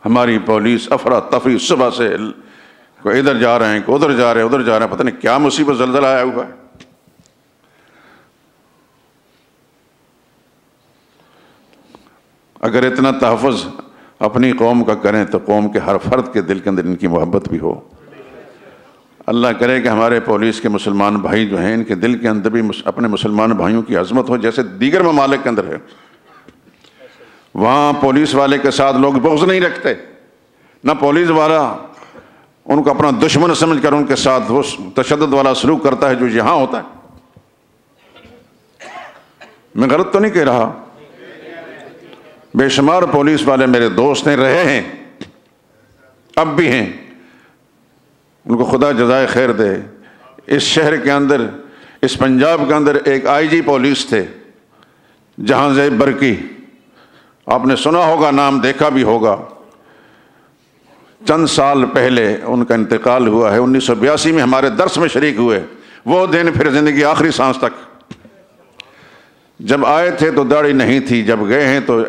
ہماری پولیس افراتفری صبح سے کوئی ادھر جا رہے ہیں کوئی ادھر جا رہے ہیں ادھر جا رہے ہیں، پتہ نہیں کیا مصیبت زلزلہ آیا ہوا ہے. اگر اتنا تحفظ اپنی قوم کا کریں تو قوم کے ہر فرد کے دل کے اندر ان کی محبت بھی ہو. اللہ کرے کہ ہمارے پولیس کے مسلمان بھائی جو ہیں ان کے دل کے اندر بھی اپنے مسلمان بھائیوں کی عظمت ہو جیسے دیگر ممالک کے اندر ہے. وہاں پولیس والے کے ساتھ لوگ بغض نہیں رکھتے، نہ پولیس والا ان کو اپنا دشمن سمجھ کر ان کے ساتھ وہ تشدد والا سلوک کرتا ہے جو یہاں ہوتا ہے. میں غلط تو نہیں کہہ رہا، بے شمار پولیس والے میرے دوست ہیں، رہے ہیں، اب بھی ہیں، ان کو خدا جزائے خیر دے. اس شہر کے اندر، اس پنجاب کے اندر ایک آئی جی پولیس تھے جہاں زیب برقی، آپ نے سنا ہوگا، نام دیکھا بھی ہوگا. چند سال پہلے ان کا انتقال ہوا ہے. 1982 میں ہمارے درس میں شریک ہوئے. وہ دن پھر زندگی آخری سانس تک. جب آئے تھے تو داڑھی نہیں تھی، جب گئے ہیں تو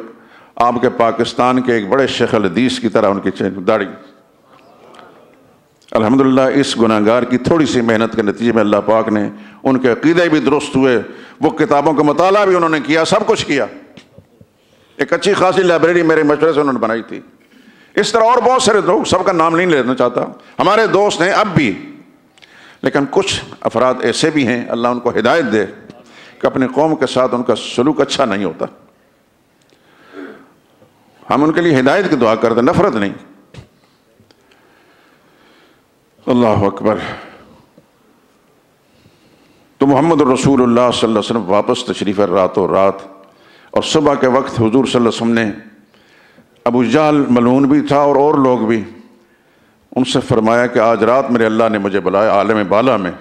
آپ کے پاکستان کے ایک بڑے شیخ الحدیث کی طرح ان کی داڑھی. الحمدللہ اس گناہگار کی تھوڑی سی محنت کے نتیجے میں اللہ پاک نے ان کے عقیدے بھی درست ہوئے، وہ کتابوں کا مطالعہ بھی انہوں نے کیا، سب کچھ کیا، ایک اچھی خاصی لائبریری میرے مشورے سے انہوں نے بنائی تھی۔ اس طرح اور بہت سارے لوگ، سب کا نام نہیں لینا چاہتا، ہمارے دوست ہیں اب بھی، لیکن کچھ افراد ایسے بھی ہیں، اللہ ان کو ہدایت دے، کہ اپنی قوم کے ساتھ ان کا سلوک اچھا نہیں ہوتا۔ ہم ان کے لیے ہدایت کی دعا کرتے، نفرت نہیں۔ اللہ اکبر۔ تو محمد رسول اللہ صلی اللہ علیہ وسلم واپس تشریف راتوں رات، اور صبح کے وقت حضور صلی اللہ علیہ وسلم نے ابو جہل ملعون بھی تھا اور لوگ بھی، ان سے فرمایا کہ آج رات میرے اللہ نے مجھے بلایا عالم بالا میں۔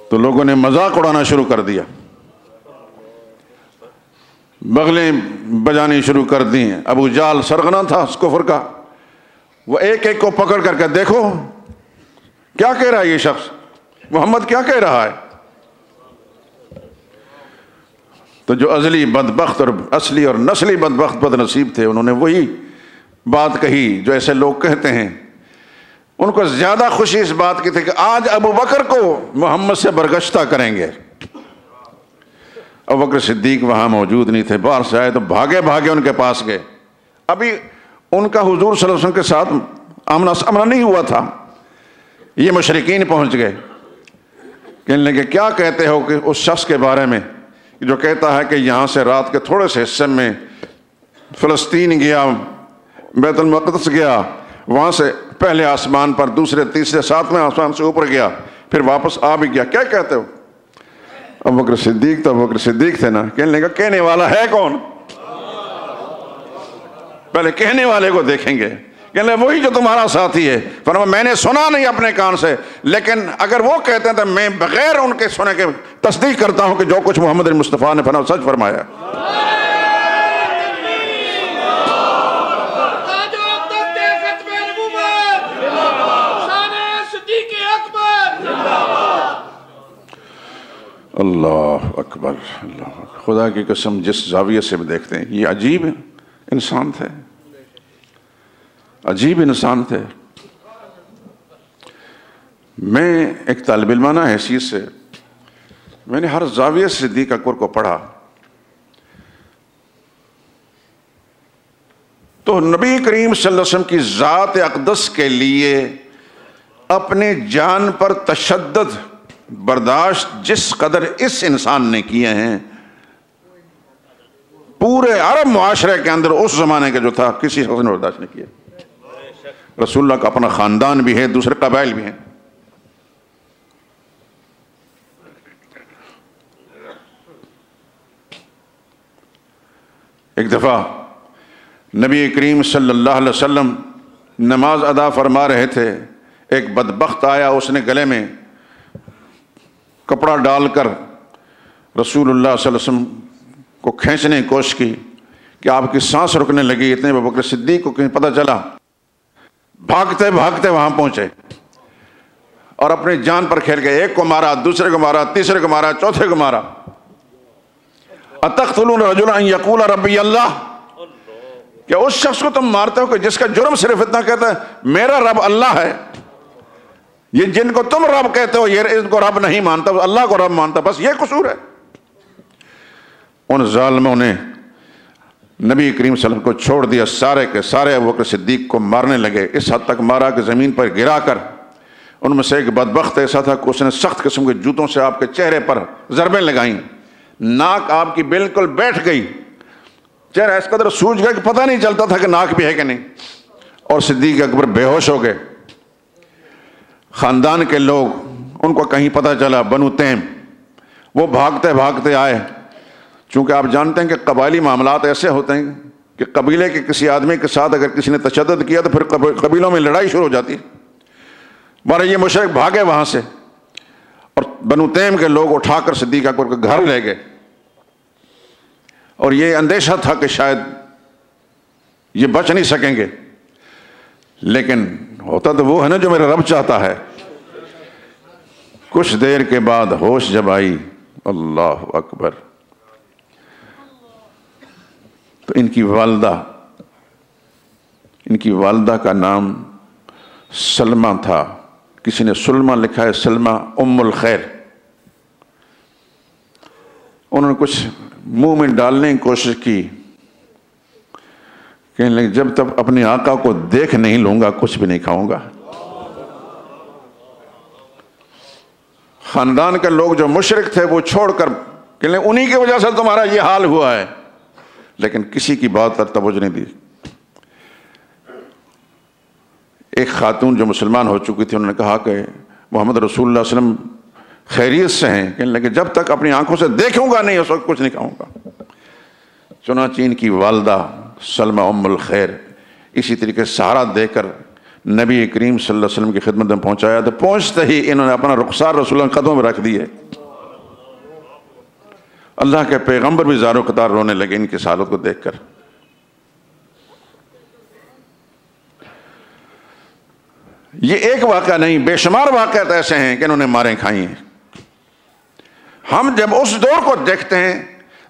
تو لوگوں نے مذاق اڑانا شروع کر دیا، بغلیں بجانی شروع کر دی۔ ابو جہل سرغنہ تھا اس کفر کا، وہ ایک ایک کو پکڑ کر کے دیکھو کیا کہہ رہا ہے یہ شخص، محمد کیا کہہ رہا ہے۔ تو جو ازلی بدبخت اور اصلی اور نسلی بدبخت بد نصیب تھے، انہوں نے وہی بات کہی جو ایسے لوگ کہتے ہیں۔ ان کو زیادہ خوشی اس بات کی تھی کہ آج ابو بکر کو محمد سے برگشتہ کریں گے۔ ابو بکر صدیق وہاں موجود نہیں تھے، باہر سے آئے تو بھاگے بھاگے ان کے پاس گئے۔ ابھی ان کا حضور صلی اللہ علیہ وسلم کے ساتھ آمنا سامنا نہیں ہوا تھا، یہ مشرکین پہنچ گئے، کہنے لگے کیا کہتے ہو کہ اس شخص کے بارے میں جو کہتا ہے کہ یہاں سے رات کے تھوڑے سے حصے میں فلسطین گیا، بیت المقدس گیا، وہاں سے پہلے آسمان پر، دوسرے تیسرے ساتویں آسمان سے اوپر گیا، پھر واپس آ بھی گیا، کیا کہتے ہو؟ ابو بکر صدیق تو ابو بکر صدیق تھے نا، کہنے لگا کہنے والا ہے کون؟ پہلے کہنے والے کو دیکھیں گے، کہنے لگا وہی جو تمہارا ساتھی ہے۔ فرمایا میں نے سنا نہیں اپنے کان سے، لیکن اگر وہ کہتے ہیں تو میں بغیر ان کے سنے کے تصدیق کرتا ہوں کہ جو کچھ محمد مصطفیٰ نے سچ فرمایا۔ اللہ اکبر، اللہ اکبر۔ خدا کی قسم جس زاویے سے بھی دیکھتے ہیں، یہ عجیب انسان تھے، عجیب انسان تھے۔ میں ایک طالب علمانہ حیثیت سے میں نے ہر زاویے سے صدیق اکبر کو پڑھا، تو نبی کریم صلی اللہ علیہ وسلم کی ذات اقدس کے لیے اپنی جان پر تشدد برداشت جس قدر اس انسان نے کیے ہیں، پورے عرب معاشرے کے اندر اس زمانے کے جو تھا کسی شخص نے برداشت نہیں کیا۔ رسول اللہ کا اپنا خاندان بھی ہے، دوسرے قبائل بھی ہیں۔ ایک دفعہ نبی کریم صلی اللہ علیہ وسلم نماز ادا فرما رہے تھے، ایک بدبخت آیا، اس نے گلے میں کپڑا ڈال کر رسول اللہ صلی اللہ علیہ وسلم کو کھینچنے کی کوشش کی کہ آپ کی سانس رکنے لگی۔ اتنے ابو بکر صدیق کو کہیں پتہ چلا، بھاگتے بھاگتے وہاں پہنچے اور اپنی جان پر کھیل گئے، ایک کو مارا، دوسرے کو مارا، تیسرے کو مارا، چوتھے کو مارا۔ اتقتلون رجلا ان یقول ربی اللہ، کہ اس شخص کو تم مارتے ہو کہ جس کا جرم صرف اتنا کہتا ہے میرا رب اللہ ہے۔ یہ جن کو تم رب کہتے ہو، یہ ان کو رب نہیں مانتا، اللہ کو رب مانتا، بس یہ قصور ہے۔ ان ظالموں نے نبی کریم صلی اللہ علیہ وسلم کو چھوڑ دیا، سارے کے سارے ابو بکر صدیق کو مارنے لگے، اس حد تک مارا کہ زمین پر گرا کر ان میں سے ایک بدبخت ایسا تھا کہ اس نے سخت قسم کے جوتوں سے آپ کے چہرے پر ضربیں لگائیں، ناک آپ کی بالکل بیٹھ گئی، چہرہ اس قدر سوج گیا کہ پتہ نہیں چلتا تھا کہ ناک بھی ہے کہ نہیں، اور صدیق اکبر بے ہوش ہو گئے۔ خاندان کے لوگ، ان کو کہیں پتہ چلا، بنو تیم، وہ بھاگتے بھاگتے آئے۔ چونکہ آپ جانتے ہیں کہ قبائلی معاملات ایسے ہوتے ہیں کہ قبیلے کے کسی آدمی کے ساتھ اگر کسی نے تشدد کیا تو پھر قبیلوں میں لڑائی شروع ہو جاتی ہے۔ بارے یہ مشرک بھاگے وہاں سے، اور بنو تیم کے لوگ اٹھا کر صدیق اکبر کے گھر لے گئے، اور یہ اندیشہ تھا کہ شاید یہ بچ نہیں سکیں گے، لیکن ہوتا تو وہ ہے نا جو میرا رب چاہتا ہے۔ کچھ دیر کے بعد ہوش جب آئی، اللہ اکبر، تو ان کی والدہ کا نام سلمہ تھا، کسی نے سلمہ لکھا ہے، سلمہ ام الخیر. انہوں نے کچھ منہ میں ڈالنے کی کوشش کی، کہنے لگے جب تک اپنے آقا کو دیکھ نہیں لوں گا کچھ بھی نہیں کھاؤں گا. خاندان کے لوگ جو مشرک تھے وہ چھوڑ کر کہنے لگے انہی کی وجہ سے تمہارا یہ حال ہوا ہے، لیکن کسی کی بات پر توجہ نہیں دی. ایک خاتون جو مسلمان ہو چکی تھی، انہوں نے کہا کہ محمد رسول اللہ صلی اللہ علیہ وسلم خیریت سے ہیں؟ کہنے لگے جب تک اپنی آنکھوں سے دیکھوں گا نہیں اس وقت کچھ نہیں کھاؤں گا. چنانچہ ان کی والدہ سلمہ ام الخیر اسی طریقے سے سہارا دے کر نبی کریم صلی اللہ علیہ وسلم کی خدمت میں پہنچایا، تو پہنچتے ہی انہوں نے اپنا رخسار رسول اللہ کے قدموں میں رکھ دیے. اللہ کے پیغمبر بھی زارو قطار رونے لگے ان کی حالت کو دیکھ کر. یہ ایک واقعہ نہیں، بے شمار واقعات ایسے ہیں کہ انہوں نے ماریں کھائی ہیں. ہم جب اس دور کو دیکھتے ہیں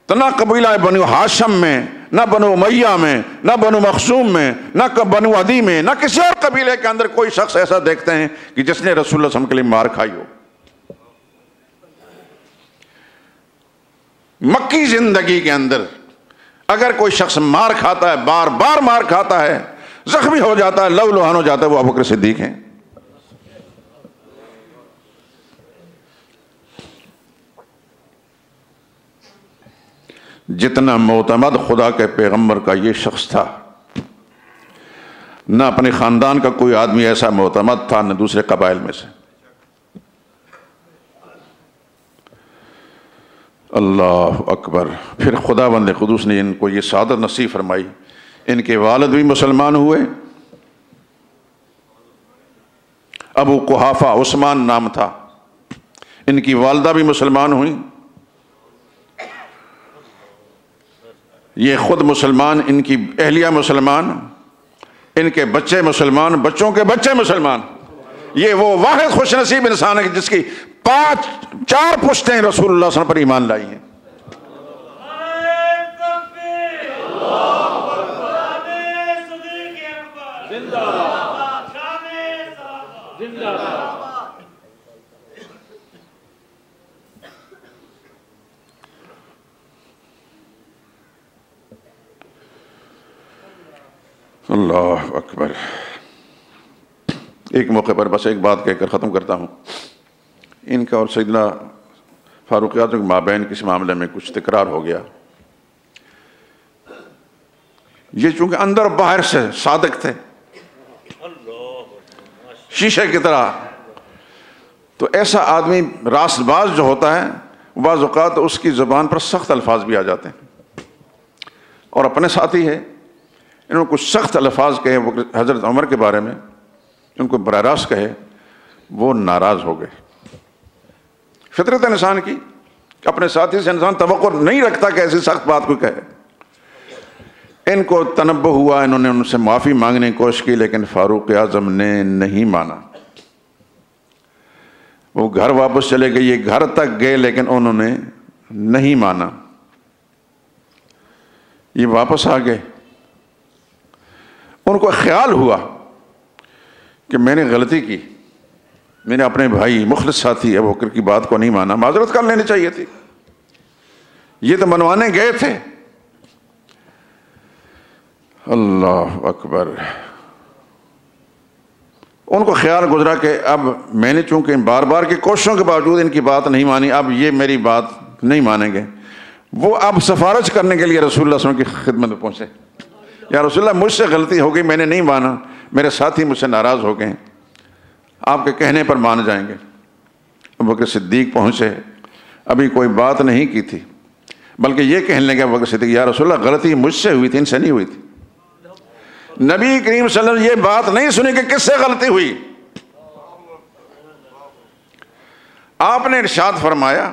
تو نہ قبیلہ بنو ہاشم میں، نہ بنو امیہ میں، نہ بنو مخزوم میں، نہ بنو عدی میں، نہ کسی اور قبیلے کے اندر کوئی شخص ایسا دیکھتے ہیں کہ جس نے رسول اللہ صلی اللہ علیہ وسلم کے لیے مار کھائی ہو. مکی زندگی کے اندر اگر کوئی شخص مار کھاتا ہے، بار بار مار کھاتا ہے، زخمی ہو جاتا ہے، لہو لہان ہو جاتا ہے، وہ ابوبکر صدیق ہیں. جتنا معتمد خدا کے پیغمبر کا یہ شخص تھا، نہ اپنے خاندان کا کوئی آدمی ایسا معتمد تھا، نہ دوسرے قبائل میں سے. اللہ اکبر. پھر خدا بند قدوس نے ان کو یہ سعادت نصیب فرمائی. ان کے والد بھی مسلمان ہوئے، ابو قحافہ عثمان نام تھا. ان کی والدہ بھی مسلمان ہوئیں، یہ خود مسلمان، ان کی اہلیہ مسلمان، ان کے بچے مسلمان، بچوں کے بچے مسلمان. یہ وہ واحد خوش نصیب انسان ہے جس کی 4 پشتیں رسول اللہ صلی اللہ علیہ وسلم پر ایمان لائی ہیں. اللہ اکبر. ایک موقع پر بس ایک بات کہہ کر ختم کرتا ہوں. ان کا اور سیدنا فاروق اعظم کے مابین کسی معاملے میں کچھ تکرار ہو گیا. یہ چونکہ اندر باہر سے صادق تھے، شیشے کی طرح، تو ایسا آدمی راست باز جو ہوتا ہے بعض اوقات اس کی زبان پر سخت الفاظ بھی آ جاتے ہیں. اور اپنے ساتھی ہے، انہوں نے کچھ سخت الفاظ کہے حضرت عمر کے بارے میں، ان کو براہ راست کہے، وہ ناراض ہو گئے. فطرت انسان کی اپنے ساتھی سے انسان توقع نہیں رکھتا کہ ایسی سخت بات کو کہے. ان کو تنبہ ہوا، انہوں نے ان سے معافی مانگنے کی کوشش کی، لیکن فاروق اعظم نے نہیں مانا. وہ گھر واپس چلے گئے، یہ گھر تک گئے لیکن انہوں نے نہیں مانا. یہ واپس آ گئے. ان کو خیال ہوا کہ میں نے غلطی کی، میں نے اپنے بھائی مخلص ساتھی ابو بکر کی بات کو نہیں مانا، معذرت کر لینی چاہیے تھی. یہ تو منوانے گئے تھے. اللہ اکبر. ان کو خیال گزرا کہ اب میں نے چونکہ بار بار کی کوششوں کے باوجود ان کی بات نہیں مانی، اب یہ میری بات نہیں مانیں گے. وہ اب سفارش کرنے کے لیے رسول اللہ صلی اللہ علیہ وسلم کی خدمت میں پہنچے. یا رسول اللہ، مجھ سے غلطی ہو گئی، میں نے نہیں مانا، میرے ساتھی مجھ سے ناراض ہو گئے، آپ کے کہنے پر مان جائیں گے. ابو بکر صدیق پہنچے، ابھی کوئی بات نہیں کی تھی، بلکہ یہ کہنے لگے ابو بکر صدیق، یا رسول اللہ غلطی مجھ سے ہوئی تھی، ان سے نہیں ہوئی تھی. نبی کریم صلی اللہ علیہ وسلم یہ بات نہیں سنی کہ کس سے غلطی ہوئی. آپ نے ارشاد فرمایا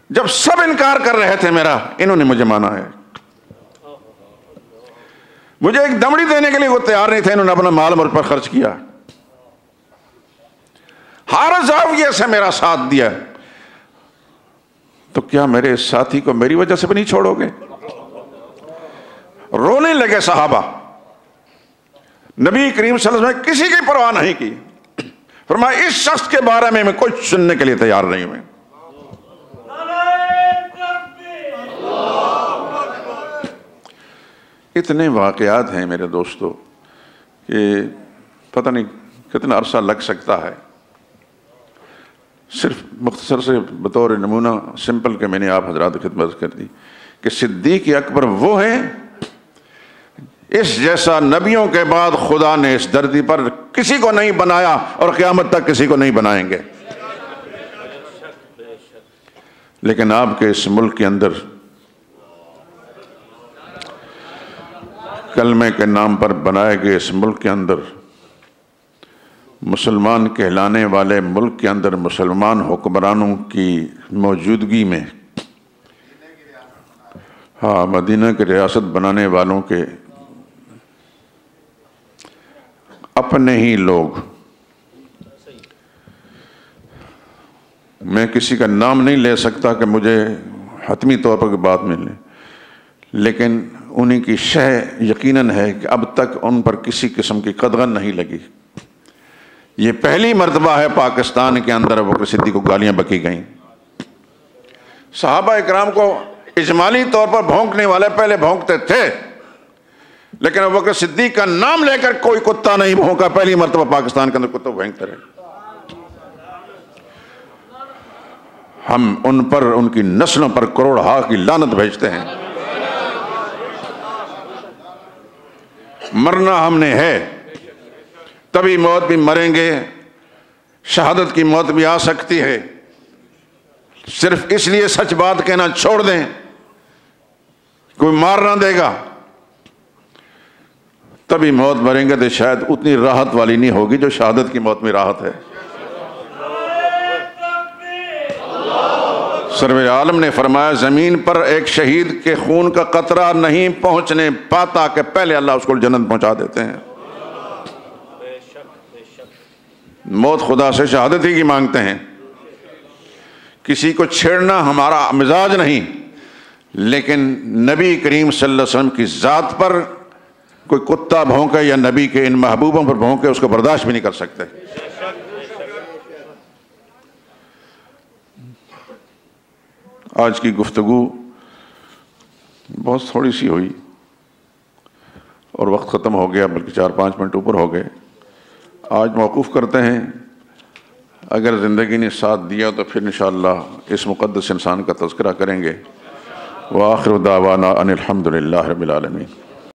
جب سب انکار کر رہے تھے میرا، انہوں نے مجھے مانا ہے. مجھے ایک دمڑی دینے کے لیے وہ تیار نہیں تھے، انہوں نے اپنا مال مجھ پر خرچ کیا، ہر زاویے سے میرا ساتھ دیا. تو کیا میرے ساتھی کو میری وجہ سے بھی نہیں چھوڑو گے؟ رونے لگے صحابہ. نبی کریم صلی اللہ علیہ وسلم نے کسی کی پرواہ نہیں کی. فرمایا اس شخص کے بارے میں کچھ سننے کے لیے تیار نہیں ہوئے. اتنے واقعات ہیں میرے دوستو کہ پتہ نہیں کتنا عرصہ لگ سکتا ہے. صرف مختصر سے بطور نمونہ سمپل کہ میں نے آپ حضرات کی خدمت کر دی کہ صدیق اکبر وہ ہیں اس جیسا نبیوں کے بعد خدا نے اس دھرتی پر کسی کو نہیں بنایا اور قیامت تک کسی کو نہیں بنائیں گے. لیکن آپ کے اس ملک کے اندر کلمے کے نام پر بنائے گئے اس ملک کے اندر مسلمان کہلانے والے ملک کے اندر مسلمان حکمرانوں کی موجودگی میں مدینہ کی ریاست بنانے والوں کے اپنے ہی لوگ، میں کسی کا نام نہیں لے سکتا کہ مجھے حتمی طور پر بات ملے، لیکن انہی کی شہ یقیناً ہے کہ اب تک ان پر کسی قسم کی قدغن نہیں لگی. یہ پہلی مرتبہ ہے پاکستان کے اندر ابوبکر صدیق کو گالیاں بکی گئیں. صحابہ اکرام کو اجمالی طور پر بھونکنے والے پہلے بھونکتے تھے، لیکن ابوبکر صدیق کا نام لے کر کوئی کتا نہیں بھونکا. پہلی مرتبہ پاکستان کے اندر کتے بھونکتے رہے. ہم ان پر، ان کی نسلوں پر کروڑ ہا کی لعنت بھیجتے ہیں. مرنا ہم نے ہے، تبھی موت بھی مریں گے. شہادت کی موت بھی آ سکتی ہے. صرف اس لیے سچ بات کہنا چھوڑ دیں، کوئی مار نہ دے گا، تبھی موت مریں گے تو شاید اتنی راحت والی نہیں ہوگی جو شہادت کی موت میں راحت ہے. سرور عالم نے فرمایا زمین پر ایک شہید کے خون کا قطرہ نہیں پہنچنے پاتا کہ پہلے اللہ اس کو جنت پہنچا دیتے ہیں. موت خدا سے شہادت ہی کی مانگتے ہیں. کسی کو چھیڑنا ہمارا مزاج نہیں، لیکن نبی کریم صلی اللہ علیہ وسلم کی ذات پر کوئی کتا بھونکے یا نبی کے ان محبوبوں پر بھونکے اس کو برداشت بھی نہیں کر سکتے. آج کی گفتگو بہت تھوڑی سی ہوئی اور وقت ختم ہو گیا، بلکہ 4-5 منٹ اوپر ہو گئے. آج موقوف کرتے ہیں. اگر زندگی نے ساتھ دیا تو پھر انشاءاللہ اس مقدس انسان کا تذکرہ کریں گے. وآخر دعوانا ان الحمد للہ رب العالمین.